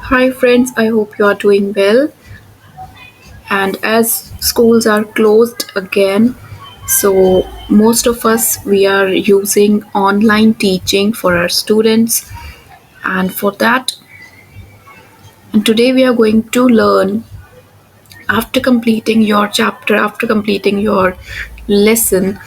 Hi friends, I hope you are doing well. And as schools are closed again, so most of us we are using online teaching for our students. And for that, and today we are going to learn after completing your chapter, after completing your lesson,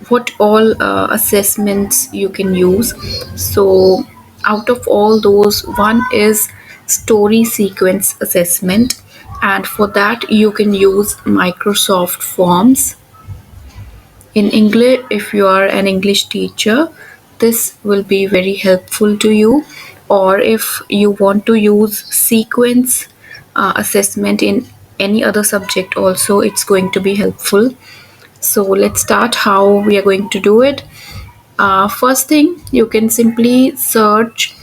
what all assessments you can use. So out of all those, one is story sequence assessment, and for that you can use Microsoft Forms. In English, if you are an English teacher, this will be very helpful to you, or if you want to use sequence assessment in any other subject also, it's going to be helpful. So let's start how we are going to do it. First thing, you can simply search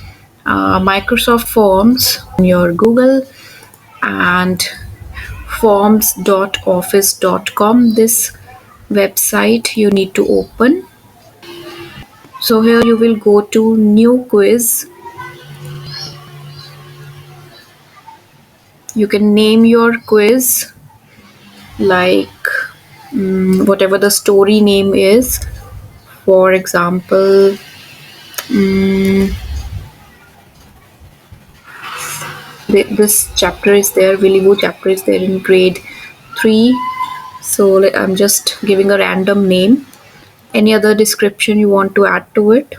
Microsoft Forms on your Google and forms.office.com. This website you need to open. So here you will go to new quiz. You can name your quiz like whatever the story name is. For example, mm, this chapter is there, Willy Woo chapter is there in grade 3. So I'm just giving a random name. Any other description you want to add to it?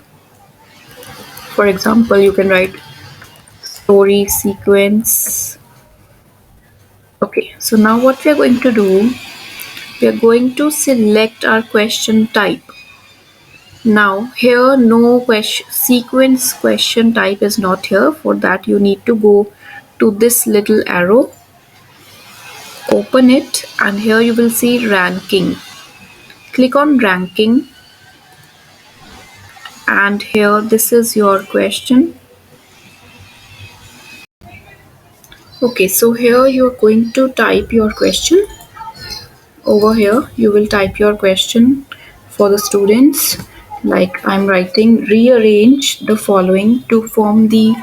For example, you can write story sequence. Okay, so now what we are going to do, we are going to select our question type. Now here no question sequence question type is not here. For that you need to go to this little arrow, open it, and here you will see ranking. Click on ranking, and here this is your question. Okay, so here you're going to type your question. Over here you will type your question for the students, like I'm writing, rearrange the following to form the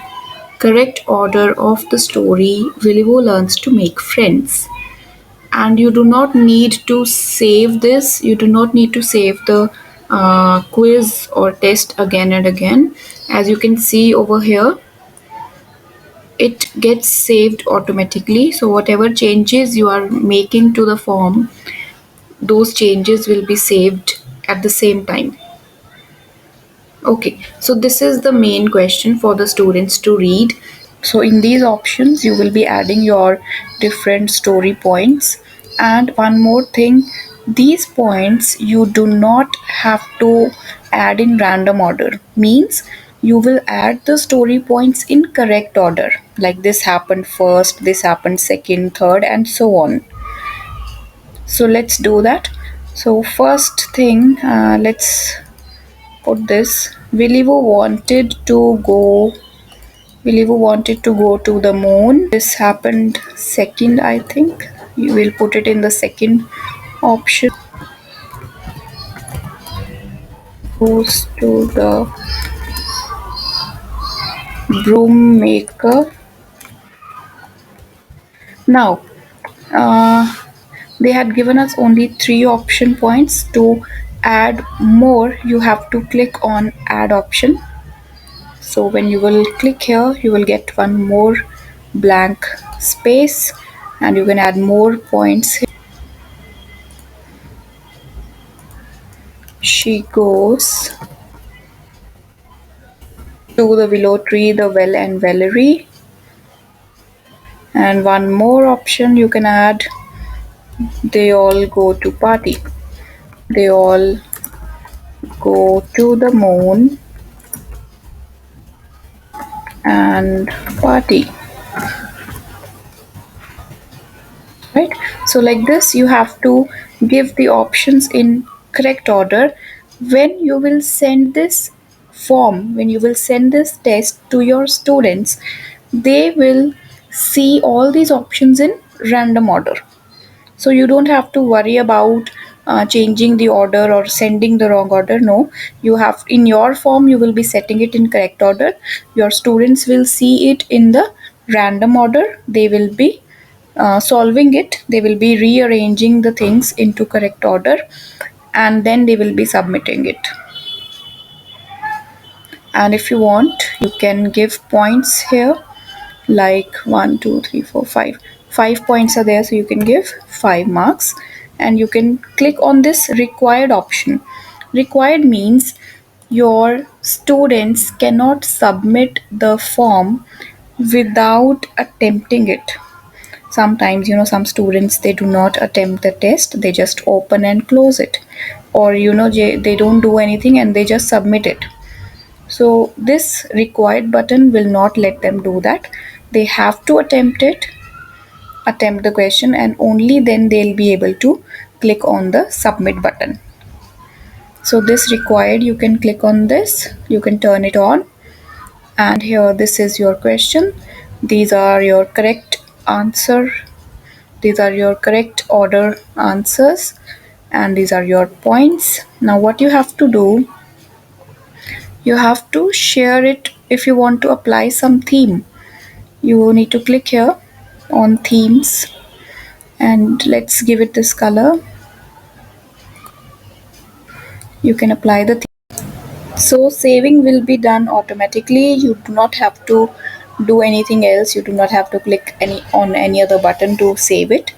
correct order of the story Willy Woo learns to make friends. And you do not need to save this, you do not need to save the quiz or test again and again. As you can see over here, it gets saved automatically, so whatever changes you are making to the form, those changes will be saved at the same time. Okay, so this is the main question for the students to read. So in these options you will be adding your different story points. And one more thing, these points you do not have to add in random order, means you will add the story points in correct order, like this happened first, this happened second, third, and so on. So let's do that. So first thing, let's put this, Willy Woo wanted to go Willy Woo wanted to go to the moon. This happened second, I think. You will put it in the second option. Goes to the broom maker. Now, uh, they had given us only 3 option points. To add more, you have to click on add option. So when you will click here, you will get one more blank space, and you can add more points here. She goes to the willow tree, the well, and Valerie. And one more option you can add, they all go to party. They all go to the moon and party. Right? So like this you have to give the options in correct order. When you will send this form, when you will send this test to your students, they will see all these options in random order. So you don't have to worry about changing the order or sending the wrong order. No, you have, in your form you will be setting it in correct order. Your students will see it in the random order, they will be solving it, they will be rearranging the things into correct order, and then they will be submitting it. And if you want, you can give points here, like 1 2 3 4 5. 5 points are there, so you can give 5 marks. And you can click on this required option. Required means your students cannot submit the form without attempting it. Sometimes, some students, they do not attempt the test, they just open and close it, or they don't do anything and they just submit it. So this required button will not let them do that. They have to attempt the question, and only then they'll be able to click on the submit button. So this required, you can click on this, you can turn it on, and here this is your question. These are your correct answer. These are your correct order answers, and these are your points. Now what you have to do, you have to share it. If you want to apply some theme, you need to click here on themes, and let's give it this color. You can apply the theme. So saving will be done automatically. You do not have to do anything else. You do not have to click any other button to save it.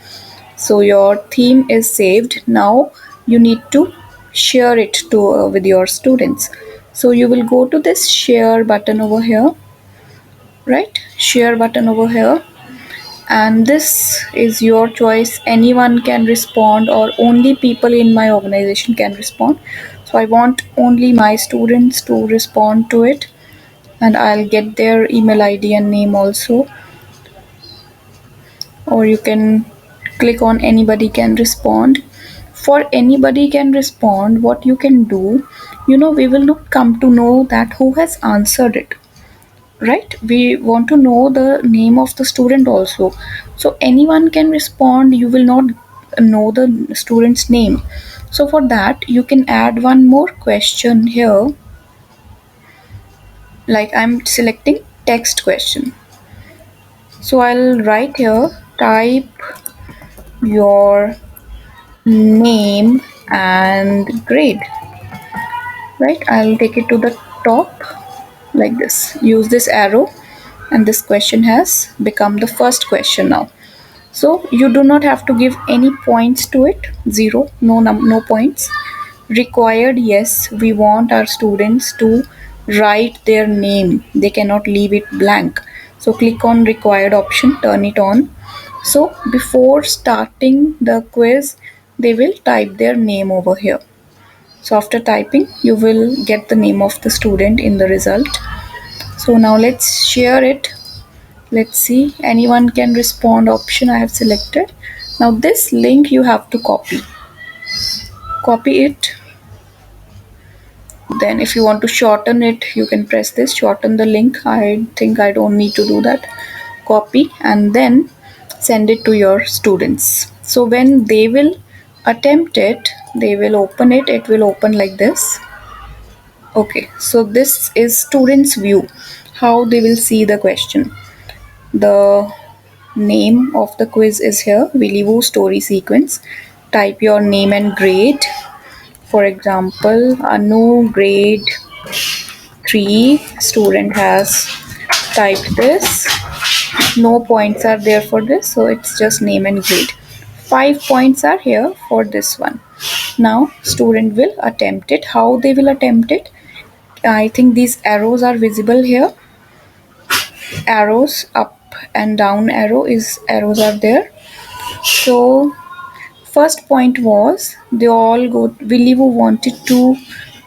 So your theme is saved. Now you need to share it to with your students. So you will go to this share button over here, right? Share button over here, and this is your choice. Anyone can respond, or only people in my organization can respond. So I want only my students to respond to it, and I'll get their email ID and name also. Or you can click on anybody can respond. For anybody can respond, what you can do, we will not come to know that who has answered it, right? We want to know the name of the student also. So anyone can respond, you will not know the student's name. So for that, you can add one more question here, like I'm selecting text question. So I'll write here, type your name and grade, right? I'll take it to the top like this, use this arrow, and this question has become the first question now. So you do not have to give any points to it. Zero, no points. Required, yes, we want our students to write their name. They cannot leave it blank. So click on required option, turn it on. So before starting the quiz, they will type their name over here. So after typing, you will get the name of the student in the result. So now let's share it. Let's see, anyone can respond option I have selected. Now this link you have to copy it. Then if you want to shorten it, you can press this, shorten the link. I think I don't need to do that. Copy and then send it to your students. So when they will attempt it, they will open it, it will open like this. Okay, so this is students view, how they will see the question. The name of the quiz is here, Willyvoo story sequence. Type your name and grade. For example, Anu, grade 3, student has typed this. No points are there for this, so it's just name and grade. 5 points are here for this one. Now student will attempt it. How they will attempt it? I think these arrows are visible here. Arrows up and down arrows are there. So first point was, they all go, Willyvoo wanted to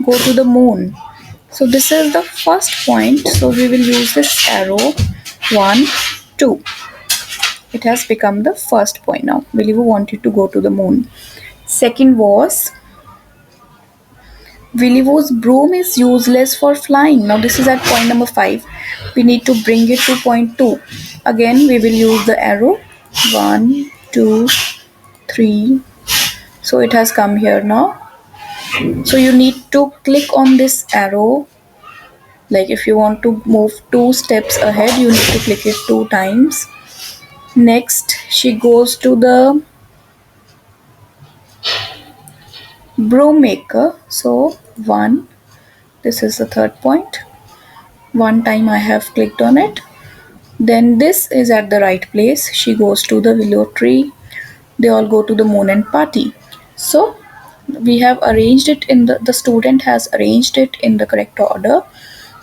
go to the moon. So this is the first point. So we will use this arrow, 1 2. It has become the first point now. Willyvoo wanted to go to the moon. Second was, Willyvoo's broom is useless for flying. Now this is at point number 5. We need to bring it to point 2. Again we will use the arrow, 1 2 3. So it has come here now. So you need to click on this arrow Like if you want to move 2 steps ahead, you need to click it 2 times. Next, she goes to the broom maker. So 1, this is the third point. 1 time I have clicked on it. Then this is at the right place. She goes to the willow tree. They all go to the moon and party. So we have arranged it in the student has arranged it in the correct order.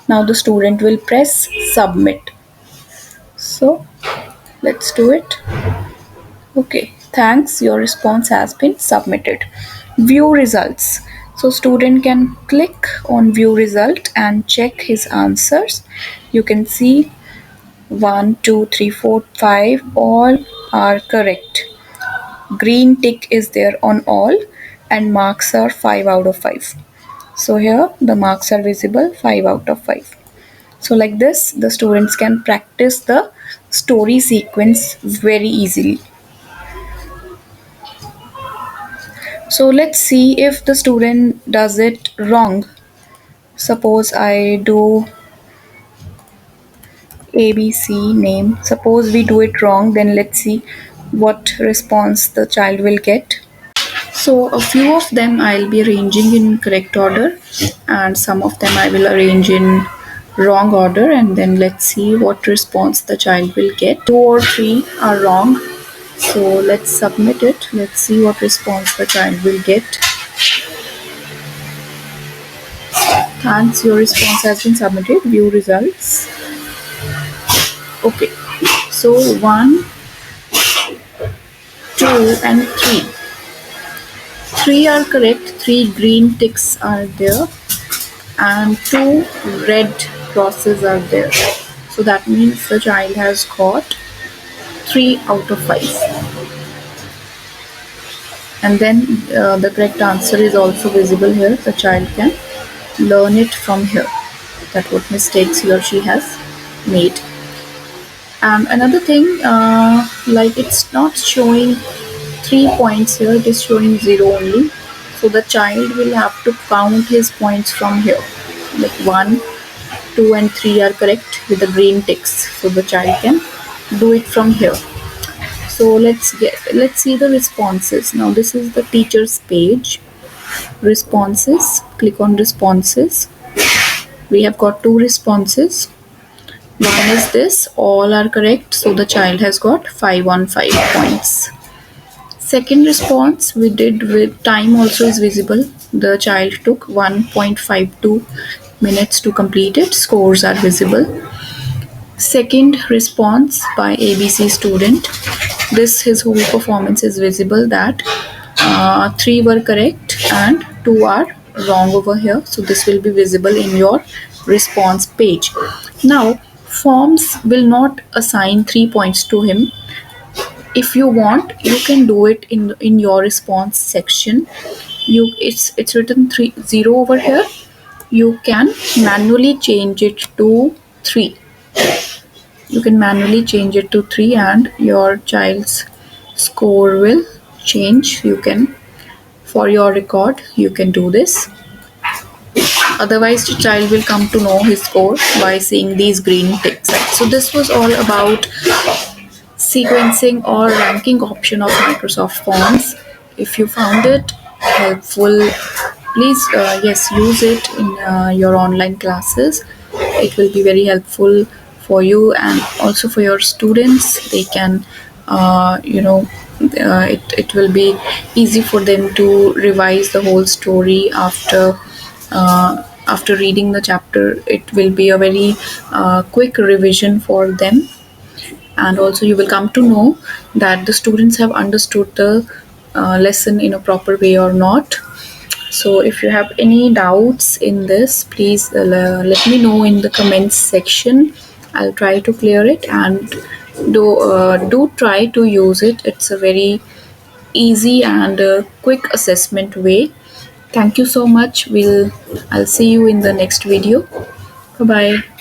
Now the student will press submit. So let's do it. Okay, thanks, your response has been submitted. View results. So student can click on view result and check his answers. You can see 1, 2, 3, 4, 5 all are correct. Green tick is there on all and marks are 5 out of 5. So here the marks are visible 5 out of 5. So like this the students can practice the story sequence very easily. So let's see if the student does it wrong. Suppose I do ABC name. Suppose we do it wrong, then let's see what response the child will get. So a few of them I'll be arranging in correct order and some of them I will arrange in wrong order, and then let's see what response the child will get. 2 or 3 are wrong. So let's submit it. Let's see what response the child will get. Thanks, your response has been submitted. View results. Okay. So 1, 2 and 3. 3 are correct. 3 green ticks are there and 2 red crosses are there. So that means the child has got 3 out of 5. And then the correct answer is also visible here. The child can learn it from here, that what mistakes he or she has made. And another thing, like it's not showing 3 points here, it is showing 0 only. So the child will have to count his points from here. Like 1, 2 and 3 are correct with the green ticks. So the child can do it from here. So let's see the responses. Now this is the teacher's page. Responses. Click on responses. We have got 2 responses. One is this, all are correct. So the child has got 5 on 5 points. Second response we did with time also is visible. The child took 1.52 minutes to complete it. Scores are visible. Second response by ABC student. This his whole performance is visible, that 3 were correct and 2 are wrong over here. So this will be visible in your response page. Now forms will not assign 3 points to him. If you want, you can do it in your response section. It's written 0 over here. You can manually change it to 3. You can manually change it to 3 and your child's score will change. You can, for your record, you can do this. Otherwise the child will come to know his score by seeing these green ticks. So this was all about sequencing or ranking option of Microsoft Forms. If you found it helpful, please yes, use it in your online classes. It will be very helpful for you and also for your students. They can it will be easy for them to revise the whole story after reading the chapter. It will be a very quick revision for them, and also you will come to know that the students have understood the lesson in a proper way or not. So if you have any doubts in this, please let me know in the comments section. I'll try to clear it, and do try to use it. It's a very easy and quick assessment way. Thank you so much. I'll see you in the next video. Bye bye.